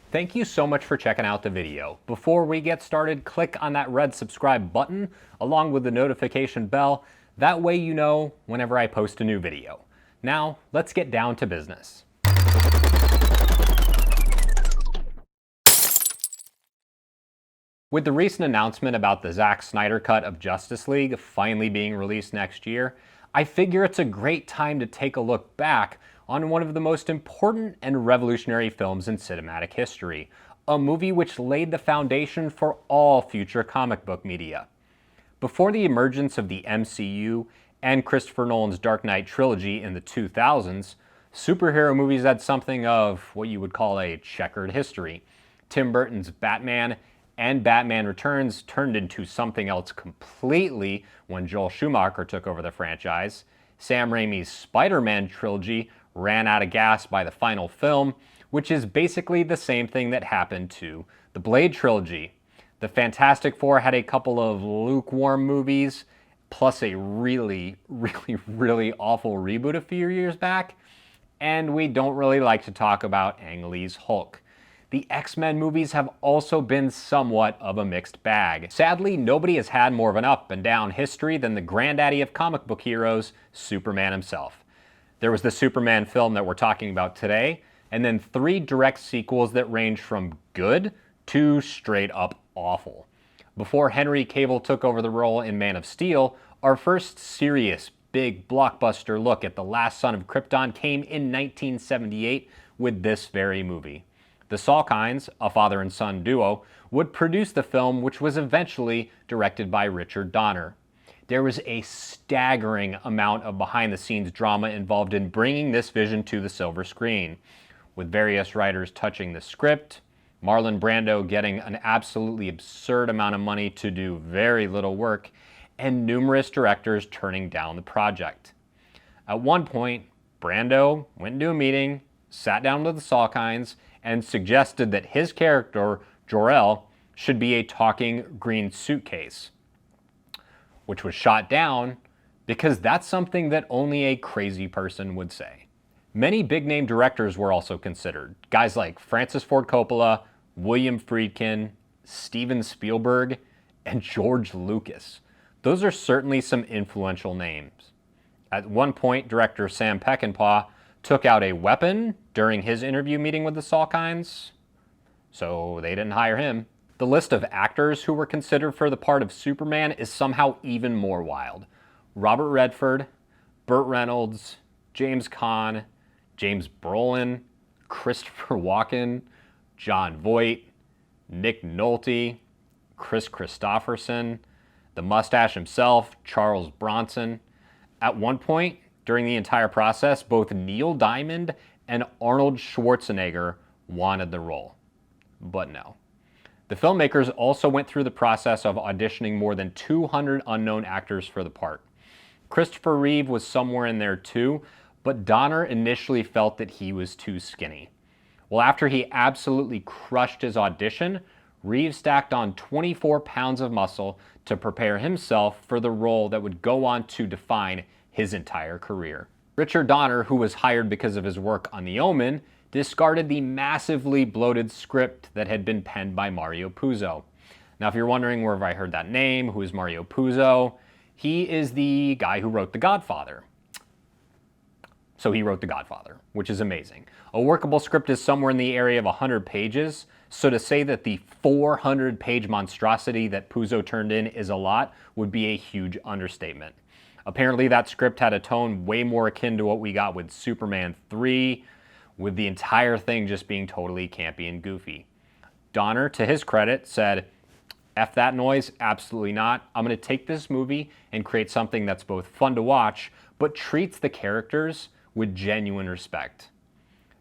Thank you so much for checking out the video. Before we get started, click on that red subscribe button along with the notification bell. That way you know whenever I post a new video. Now, let's get down to business. With the recent announcement about the Zack Snyder cut of Justice League finally being released next year, I figure it's a great time to take a look back on one of the most important and revolutionary films in cinematic history, a movie which laid the foundation for all future comic book media. Before the emergence of the MCU and Christopher Nolan's Dark Knight trilogy in the 2000s, superhero movies had something of what you would call a checkered history. Tim Burton's Batman and Batman Returns turned into something else completely when Joel Schumacher took over the franchise. Sam Raimi's Spider-Man trilogy ran out of gas by the final film, which is basically the same thing that happened to the Blade trilogy. The Fantastic Four had a couple of lukewarm movies, plus a really awful reboot a few years back, and we don't really like to talk about Ang Lee's Hulk. The X-Men movies have also been somewhat of a mixed bag. Sadly, nobody has had more of an up and down history than the granddaddy of comic book heroes, Superman himself. There was the Superman film that we're talking about today, and then 3 direct sequels that range from good to straight up awful. Before Henry Cavill took over the role in Man of Steel, our first serious, big blockbuster look at the last son of Krypton came in 1978 with this very movie. The Salkinds, a father and son duo, would produce the film, which was eventually directed by Richard Donner. There was a staggering amount of behind-the-scenes drama involved in bringing this vision to the silver screen, with various writers touching the script, Marlon Brando getting an absolutely absurd amount of money to do very little work, and numerous directors turning down the project. At one point, Brando went into a meeting, sat down with the Salkinds, and suggested that his character, Jor-El, should be a talking green suitcase, which was shot down because that's something that only a crazy person would say. Many big-name directors were also considered, guys like Francis Ford Coppola, William Friedkin, Steven Spielberg, and George Lucas. Those are certainly some influential names. At one point, director Sam Peckinpah took out a weapon during his interview meeting with the Salkinds, so they didn't hire him. The list of actors who were considered for the part of Superman is somehow even more wild. Robert Redford, Burt Reynolds, James Caan, James Brolin, Christopher Walken, Jon Voight, Nick Nolte, Chris Christopherson, the mustache himself, Charles Bronson. At one point, during the entire process, both Neil Diamond and Arnold Schwarzenegger wanted the role. But no. The filmmakers also went through the process of auditioning more than 200 unknown actors for the part. Christopher Reeve was somewhere in there too, but Donner initially felt that he was too skinny. Well, after he absolutely crushed his audition, Reeve stacked on 24 pounds of muscle to prepare himself for the role that would go on to define his entire career. Richard Donner, who was hired because of his work on The Omen, discarded the massively bloated script that had been penned by Mario Puzo. Now, if you're wondering where have I heard that name, who is Mario Puzo, he is the guy who wrote The Godfather. So he wrote The Godfather, which is amazing. A workable script is somewhere in the area of 100 pages, so to say that the 400-page monstrosity that Puzo turned in is a lot would be a huge understatement. Apparently that script had a tone way more akin to what we got with Superman 3, with the entire thing just being totally campy and goofy. Donner, to his credit, said, "F that noise, absolutely not. I'm going to take this movie and create something that's both fun to watch, but treats the characters with genuine respect."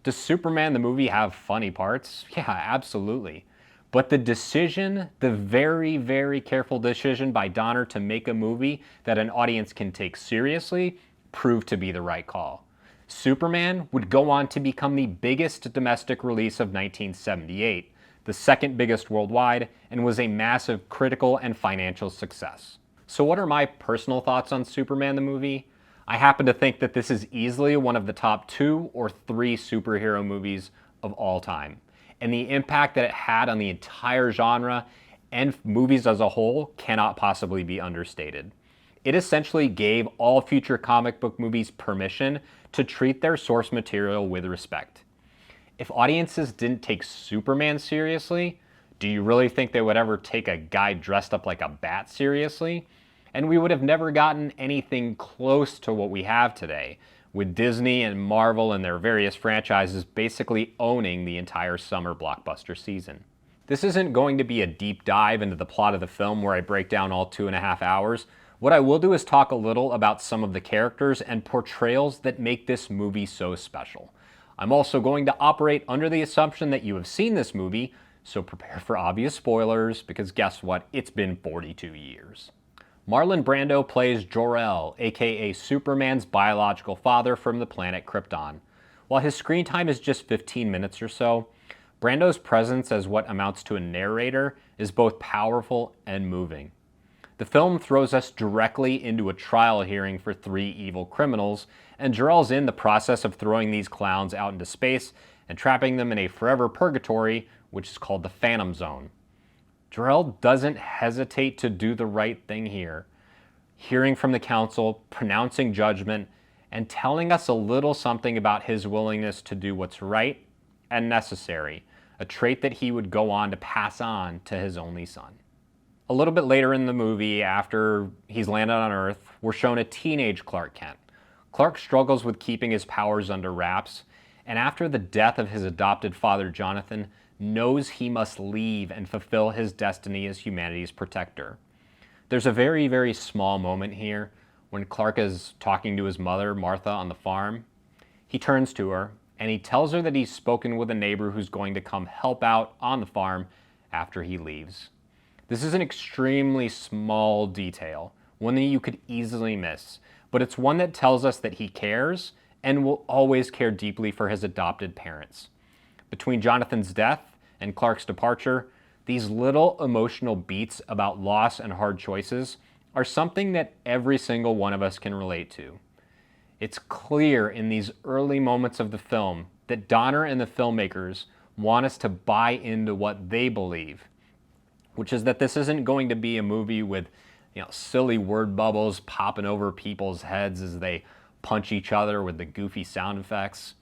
Does Superman the movie have funny parts? Yeah, absolutely. But the decision, the very careful decision by Donner to make a movie that an audience can take seriously, proved to be the right call. Superman would go on to become the biggest domestic release of 1978, the second biggest worldwide, and was a massive critical and financial success. So what are my personal thoughts on Superman the movie? I happen to think that this is easily one of the top 2 or 3 superhero movies of all time. and the impact that it had on the entire genre and movies as a whole cannot possibly be understated. It essentially gave all future comic book movies permission to treat their source material with respect. If audiences didn't take Superman seriously, do you really think they would ever take a guy dressed up like a bat seriously? And we would have never gotten anything close to what we have today, with Disney and Marvel and their various franchises basically owning the entire summer blockbuster season. This isn't going to be a deep dive into the plot of the film where I break down all 2.5 hours. What I will do is talk a little about some of the characters and portrayals that make this movie so special. I'm also going to operate under the assumption that you have seen this movie, so prepare for obvious spoilers, because guess what? It's been 42 years. Marlon Brando plays Jor-El, aka Superman's biological father from the planet Krypton. While his screen time is just 15 minutes or so, Brando's presence as what amounts to a narrator is both powerful and moving. The film throws us directly into a trial hearing for 3 evil criminals, and Jor-El's in the process of throwing these clowns out into space and trapping them in a forever purgatory, which is called the Phantom Zone. Jor-El doesn't hesitate to do the right thing here, hearing from the council, pronouncing judgment, and telling us a little something about his willingness to do what's right and necessary, a trait that he would go on to pass on to his only son. A little bit later in the movie, after he's landed on Earth, we're shown a teenage Clark Kent. Clark struggles with keeping his powers under wraps, and after the death of his adopted father, Jonathan, knows he must leave and fulfill his destiny as humanity's protector. There's a very, very small moment here when Clark is talking to his mother, Martha, on the farm. He turns to her, and he tells her that he's spoken with a neighbor who's going to come help out on the farm after he leaves. This is an extremely small detail, one that you could easily miss, but it's one that tells us that he cares and will always care deeply for his adopted parents. Between Jonathan's death and Clark's departure, these little emotional beats about loss and hard choices are something that every single one of us can relate to. It's clear in these early moments of the film that Donner and the filmmakers want us to buy into what they believe, which is that this isn't going to be a movie with, silly word bubbles popping over people's heads as they punch each other with the goofy sound effects.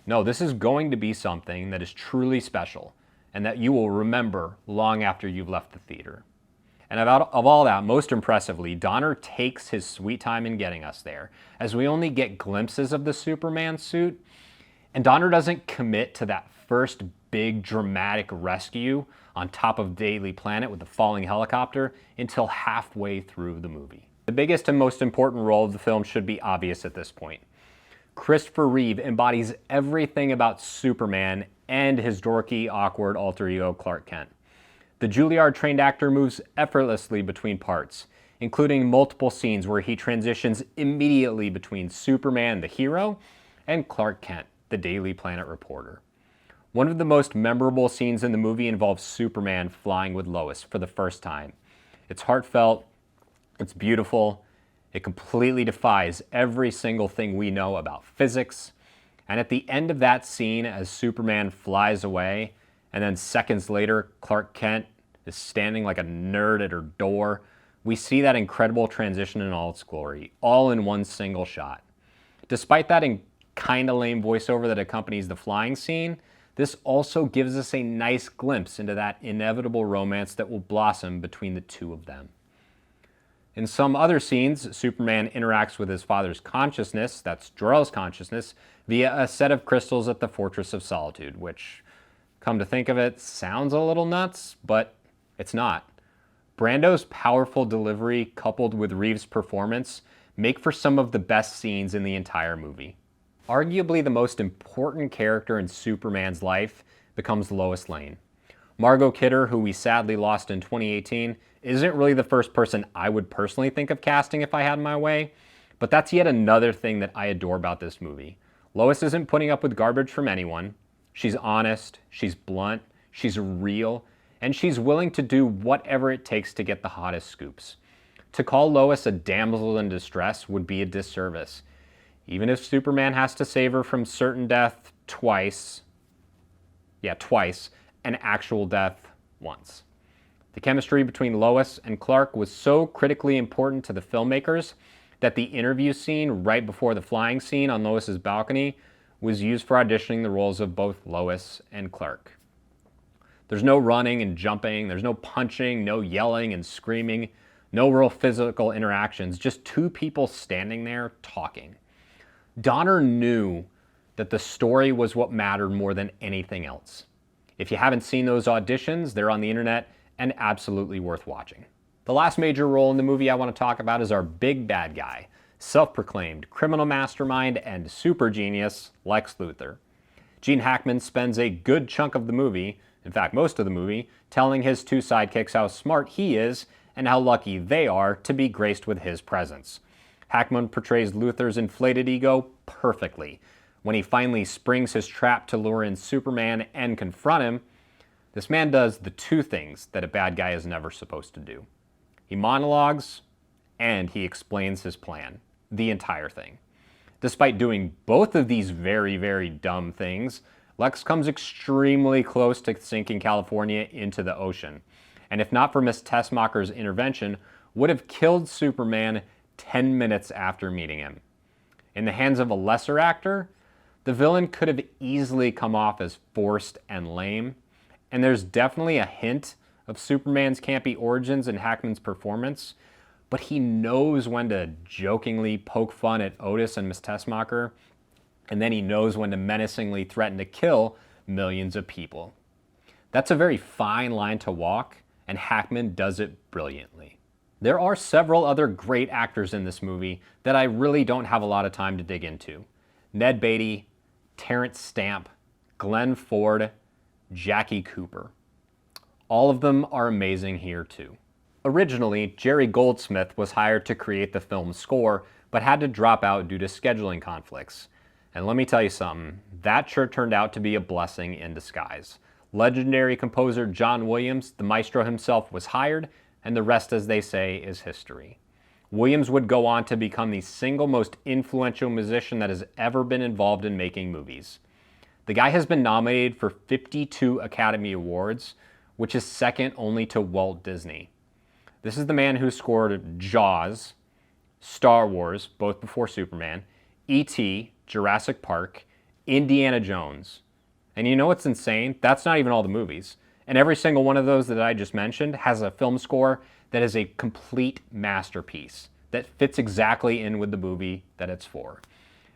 No, this is going to be something that is truly special and that you will remember long after you've left the theater. And of all that, most impressively, Donner takes his sweet time in getting us there, as we only get glimpses of the Superman suit, and Donner doesn't commit to that first big dramatic rescue on top of Daily Planet with the falling helicopter until halfway through the movie. The biggest and most important role of the film should be obvious at this point. Christopher Reeve embodies everything about Superman and his dorky, awkward alter ego Clark Kent. The Juilliard-trained actor moves effortlessly between parts, including multiple scenes where he transitions immediately between Superman, the hero, and Clark Kent, the Daily Planet reporter. One of the most memorable scenes in the movie involves Superman flying with Lois for the first time. It's heartfelt, it's beautiful, it completely defies every single thing we know about physics, and at the end of that scene, as Superman flies away, and then seconds later, Clark Kent is standing like a nerd at her door, we see that incredible transition in all its glory, all in one single shot. Despite that kinda lame voiceover that accompanies the flying scene, this also gives us a nice glimpse into that inevitable romance that will blossom between the two of them. In some other scenes, Superman interacts with his father's consciousness, that's Jor-El's consciousness, via a set of crystals at the Fortress of Solitude, which, come to think of it, sounds a little nuts, but it's not. Brando's powerful delivery, coupled with Reeve's performance, make for some of the best scenes in the entire movie. Arguably the most important character in Superman's life becomes Lois Lane. Margot Kidder, who we sadly lost in 2018, isn't really the first person I would personally think of casting if I had my way, but that's yet another thing that I adore about this movie. Lois isn't putting up with garbage from anyone. She's honest, she's blunt, she's real, and she's willing to do whatever it takes to get the hottest scoops. To call Lois a damsel in distress would be a disservice. Even if Superman has to save her from certain death twice, yeah, twice, and actual death once. The chemistry between Lois and Clark was so critically important to the filmmakers that the interview scene right before the flying scene on Lois's balcony was used for auditioning the roles of both Lois and Clark. There's no running and jumping, there's no punching, no yelling and screaming, no real physical interactions, just two people standing there talking. Donner knew that the story was what mattered more than anything else. If you haven't seen those auditions, they're on the internet and absolutely worth watching. The last major role in the movie I want to talk about is our big bad guy, self-proclaimed criminal mastermind and super genius Lex Luthor. Gene Hackman spends a good chunk of the movie, in fact most of the movie, telling his two sidekicks how smart he is and how lucky they are to be graced with his presence. Hackman portrays Luthor's inflated ego perfectly. When he finally springs his trap to lure in Superman and confront him, this man does the two things that a bad guy is never supposed to do. He monologues and he explains his plan, the entire thing. Despite doing both of these very, very dumb things, Lex comes extremely close to sinking California into the ocean, and if not for Miss Tessmacher's intervention, would have killed Superman 10 minutes after meeting him. In the hands of a lesser actor, the villain could have easily come off as forced and lame, and there's definitely a hint of Superman's campy origins in Hackman's performance, but he knows when to jokingly poke fun at Otis and Miss Tessmacher, and then he knows when to menacingly threaten to kill millions of people. That's a very fine line to walk, and Hackman does it brilliantly. There are several other great actors in this movie that I really don't have a lot of time to dig into. Ned Beatty, Terrence Stamp, Glenn Ford, Jackie Cooper. All of them are amazing here too. Originally, Jerry Goldsmith was hired to create the film's score, but had to drop out due to scheduling conflicts. And let me tell you something, that sure turned out to be a blessing in disguise. Legendary composer John Williams, the maestro himself, was hired, and the rest, as they say, is history. Williams would go on to become the single most influential musician that has ever been involved in making movies. The guy has been nominated for 52 Academy Awards, which is second only to Walt Disney. This is the man who scored Jaws, Star Wars, both before Superman, E.T., Jurassic Park, Indiana Jones. And you know what's insane? That's not even all the movies. And every single one of those that I just mentioned has a film score that is a complete masterpiece that fits exactly in with the movie that it's for.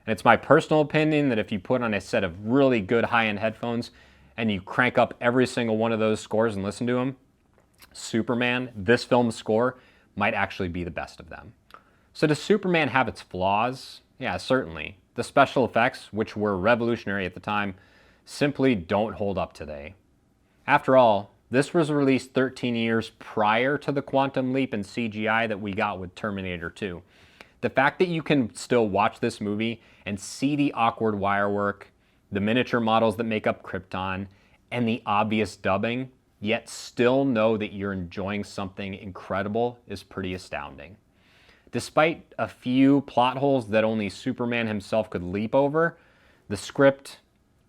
And it's my personal opinion that if you put on a set of really good high-end headphones and you crank up every single one of those scores and listen to them, Superman, this film's score, might actually be the best of them. So does Superman have its flaws? Yeah, certainly. The special effects, which were revolutionary at the time, simply don't hold up today. After all, this was released 13 years prior to the quantum leap in CGI that we got with Terminator 2. The fact that you can still watch this movie and see the awkward wire work, the miniature models that make up Krypton, and the obvious dubbing, yet still know that you're enjoying something incredible is pretty astounding. Despite a few plot holes that only Superman himself could leap over, the script,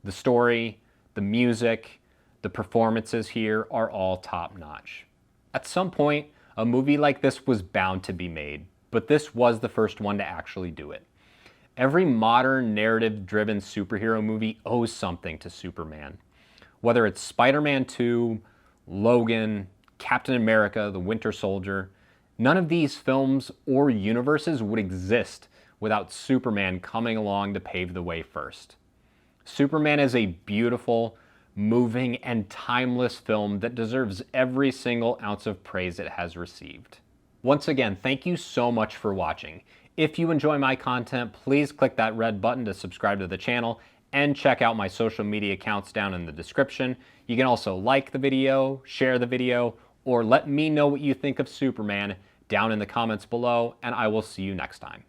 the story, the music, the performances here are all top-notch. At some point, a movie like this was bound to be made, but this was the first one to actually do it. Every modern narrative-driven superhero movie owes something to Superman. Whether it's Spider-Man 2, Logan, Captain America, the Winter Soldier, none of these films or universes would exist without Superman coming along to pave the way first. Superman is a beautiful, moving, and timeless film that deserves every single ounce of praise it has received. Once again, thank you so much for watching. If you enjoy my content, please click that red button to subscribe to the channel and check out my social media accounts down in the description. You can also like the video, share the video, or let me know what you think of Superman down in the comments below, and I will see you next time.